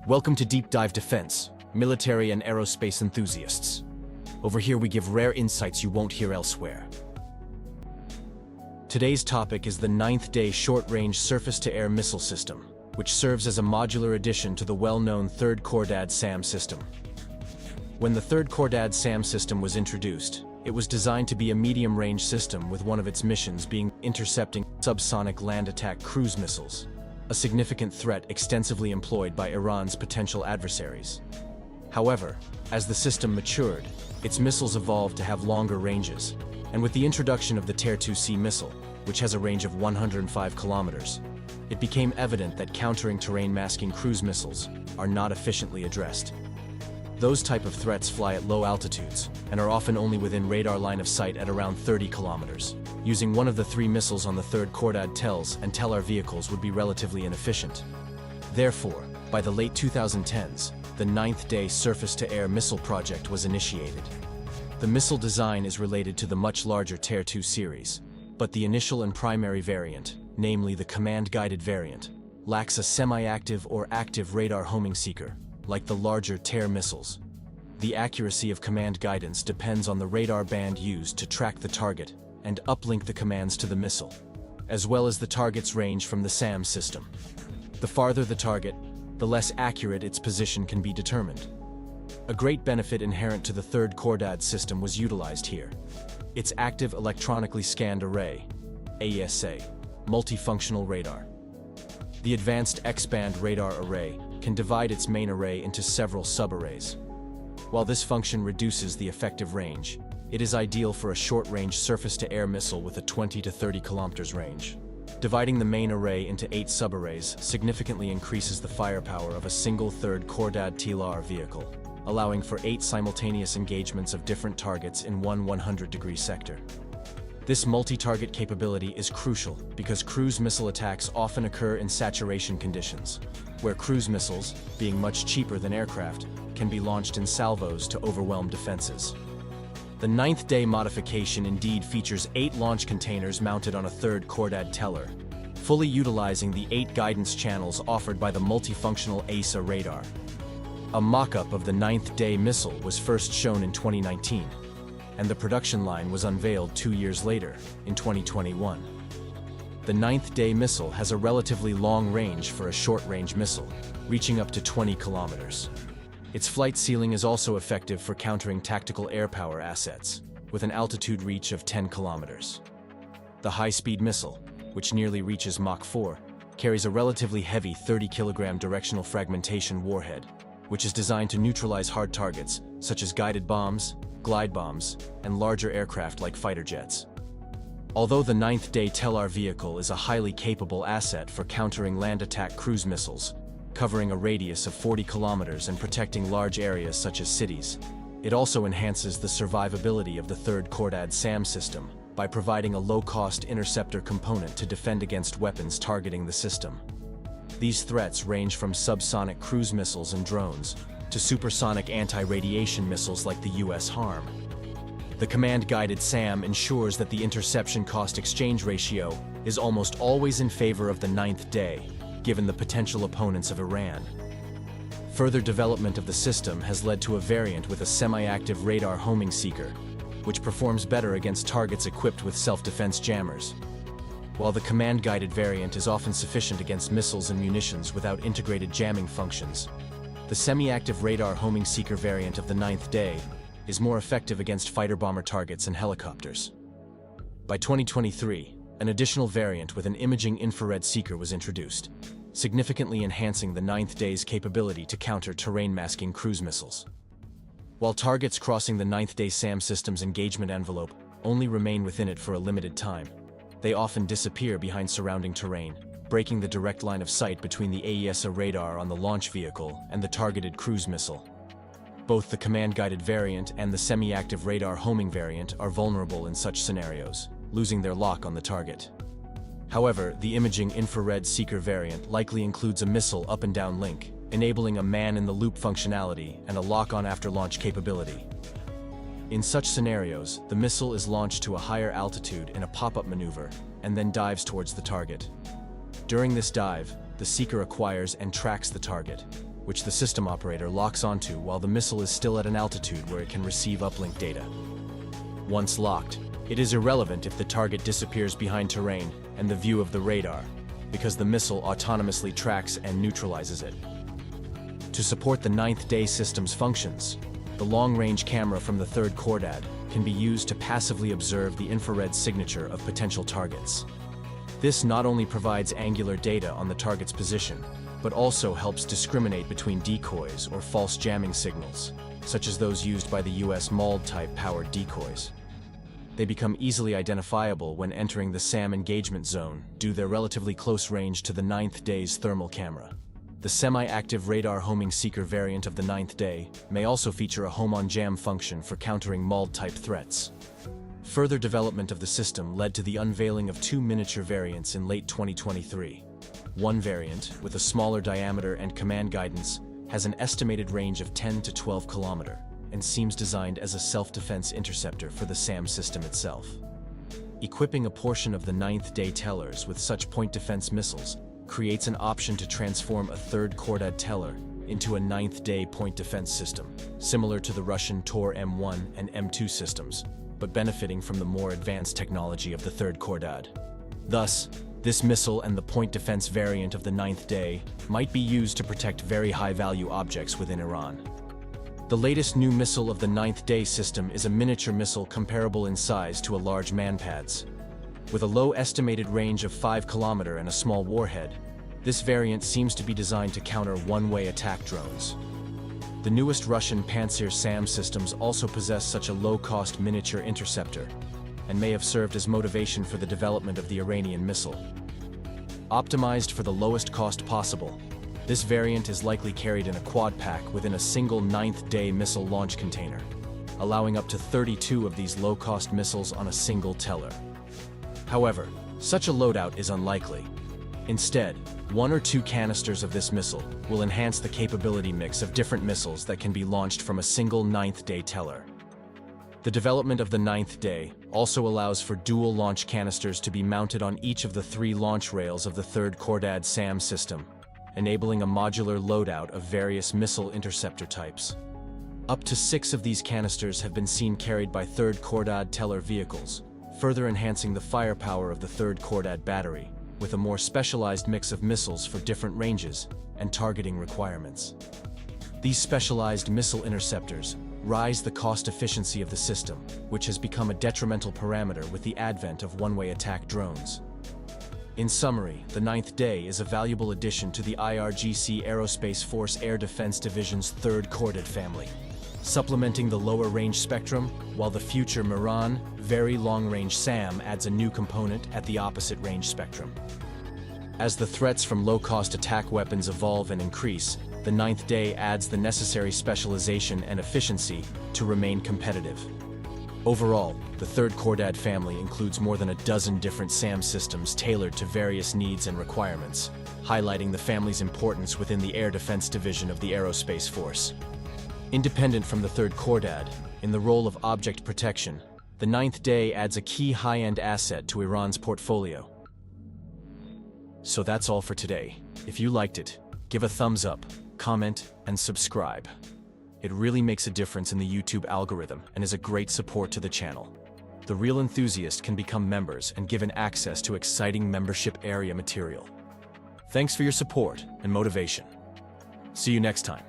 Welcome to Deep Dive Defense, military and aerospace enthusiasts. Over here we give rare insights you won't hear elsewhere. Today's topic is the 9th Dey short-range surface-to-air missile system, which serves as a modular addition to the well-known 3rd Corps Dey SAM system. When the 3rd Corps Dey SAM system was introduced, it was designed to be a medium-range system with one of its missions being intercepting subsonic land attack cruise missiles, a significant threat extensively employed by Iran's potential adversaries. However, as the system matured, its missiles evolved to have longer ranges, and with the introduction of the Tier 2C missile, which has a range of 105 kilometers, it became evident that countering terrain-masking cruise missiles are not efficiently addressed. Those type of threats fly at low altitudes and are often only within radar line of sight at around 30 kilometers. Using one of the 3 missiles on the 3rd Corps Dey TELs and TELAR vehicles would be relatively inefficient. Therefore, by the late 2010s, the 9th Dey surface-to-air missile project was initiated. The missile design is related to the much larger Tier 2 series, but the initial and primary variant, namely the command-guided variant, lacks a semi-active or active radar homing seeker, like the larger Tier missiles. The accuracy of command guidance depends on the radar band used to track the target and uplink the commands to the missile, as well as the target's range from the SAM system. The farther the target, the less accurate its position can be determined. A great benefit inherent to the 3rd Corps Dey system was utilized here. Its active electronically scanned array, AESA, multifunctional radar. The advanced X-band radar array can divide its main array into several subarrays. While this function reduces the effective range, it is ideal for a short-range surface-to-air missile with a 20 to 30 kilometers range. Dividing the main array into 8 subarrays significantly increases the firepower of a single 3rd Corps Dey TELAR vehicle, allowing for 8 simultaneous engagements of different targets in one 100-degree sector. This multi-target capability is crucial because cruise missile attacks often occur in saturation conditions, where cruise missiles, being much cheaper than aircraft, can be launched in salvos to overwhelm defenses. The 9th Dey modification indeed features 8 launch containers mounted on a 3rd Corps Dey TELAR, fully utilizing the 8 guidance channels offered by the multifunctional AESA radar. A mock-up of the 9th Dey missile was first shown in 2019, and the production line was unveiled 2 years later, in 2021. The 9th Dey missile has a relatively long range for a short-range missile, reaching up to 20 kilometers. Its flight ceiling is also effective for countering tactical air power assets, with an altitude reach of 10 kilometers. The high-speed missile, which nearly reaches Mach 4, carries a relatively heavy 30-kilogram directional fragmentation warhead, which is designed to neutralize hard targets, such as guided bombs, glide bombs, and larger aircraft like fighter jets. Although the 9th Dey TELAR vehicle is a highly capable asset for countering land attack cruise missiles, covering a radius of 40 kilometers and protecting large areas such as cities, it also enhances the survivability of the 3rd Corps Dey SAM system by providing a low-cost interceptor component to defend against weapons targeting the system. These threats range from subsonic cruise missiles and drones to supersonic anti-radiation missiles like the US HARM. The command-guided SAM ensures that the interception cost-exchange ratio is almost always in favor of the 9th Dey, given the potential opponents of Iran. Further development of the system has led to a variant with a semi-active radar homing seeker, which performs better against targets equipped with self-defense jammers. While the command-guided variant is often sufficient against missiles and munitions without integrated jamming functions, the semi-active radar homing seeker variant of the 9th Dey is more effective against fighter-bomber targets and helicopters. By 2023, an additional variant with an imaging infrared seeker was introduced, significantly enhancing the 9th Dey's capability to counter terrain-masking cruise missiles. While targets crossing the 9th Dey SAM system's engagement envelope only remain within it for a limited time, they often disappear behind surrounding terrain, breaking the direct line of sight between the AESA radar on the launch vehicle and the targeted cruise missile. Both the command-guided variant and the semi-active radar homing variant are vulnerable in such scenarios, losing their lock on the target. However, the imaging infrared seeker variant likely includes a missile up and down link, enabling a man-in-the-loop functionality and a lock-on after-launch capability. In such scenarios, the missile is launched to a higher altitude in a pop-up maneuver and then dives towards the target. During this dive, the seeker acquires and tracks the target, which the system operator locks onto while the missile is still at an altitude where it can receive uplink data. Once locked, it is irrelevant if the target disappears behind terrain and the view of the radar, because the missile autonomously tracks and neutralizes it. To support the 9th Dey system's functions, the long-range camera from the 3rd Chordad can be used to passively observe the infrared signature of potential targets. This not only provides angular data on the target's position, but also helps discriminate between decoys or false jamming signals, such as those used by the US MALD-type powered decoys. They become easily identifiable when entering the SAM engagement zone due to their relatively close range to the 9th Dey's thermal camera. The semi-active radar homing seeker variant of the 9th Dey may also feature a home-on-jam function for countering MALD-type threats. Further development of the system led to the unveiling of 2 miniature variants in late 2023. One variant, with a smaller diameter and command guidance, has an estimated range of 10 to 12 km and seems designed as a self-defense interceptor for the SAM system itself. Equipping a portion of the 9th Dey tellers with such point defense missiles creates an option to transform a 3rd Chordad teller into a 9th Dey point defense system, similar to the Russian Tor M1 and M2 systems, but benefiting from the more advanced technology of the 3rd Chordad. Thus, this missile and the point defense variant of the 9th Dey might be used to protect very high-value objects within Iran. The latest new missile of the 9th Dey system is a miniature missile comparable in size to a large manpads. With a low estimated range of 5 km and a small warhead, this variant seems to be designed to counter one-way attack drones. The newest Russian Pantsir SAM systems also possess such a low-cost miniature interceptor, and may have served as motivation for the development of the Iranian missile. Optimized for the lowest cost possible, this variant is likely carried in a quad pack within a single 9th Dey missile launch container, allowing up to 32 of these low-cost missiles on a single teller. However, such a loadout is unlikely. Instead, 1 or 2 canisters of this missile will enhance the capability mix of different missiles that can be launched from a single 9th Dey teller. The development of the 9th Dey also allows for dual launch canisters to be mounted on each of the 3 launch rails of the 3rd Chordad SAM system, enabling a modular loadout of various missile interceptor types. Up to 6 of these canisters have been seen carried by 3rd Chordad teller vehicles, further enhancing the firepower of the 3rd Chordad battery, with a more specialized mix of missiles for different ranges and targeting requirements. These specialized missile interceptors rise the cost efficiency of the system, which has become a detrimental parameter with the advent of one-way attack drones. In summary, the 9th Dey is a valuable addition to the IRGC Aerospace Force Air Defense Division's 3rd Chordad family, supplementing the lower range spectrum, while the future Miran Very Long-Range SAM adds a new component at the opposite range spectrum. As the threats from low-cost attack weapons evolve and increase, the 9th Dey adds the necessary specialization and efficiency to remain competitive. Overall, the 3rd Chordad family includes more than a dozen different SAM systems tailored to various needs and requirements, highlighting the family's importance within the Air Defense Division of the Aerospace Force. Independent from the 3rd Chordad, in the role of object protection, the 9th Dey adds a key high-end asset to Iran's portfolio. So that's all for today. If you liked it, give a thumbs up, comment, and subscribe. It really makes a difference in the YouTube algorithm and is a great support to the channel. The Real Enthusiast can become members and given access to exciting membership area material. Thanks for your support and motivation. See you next time.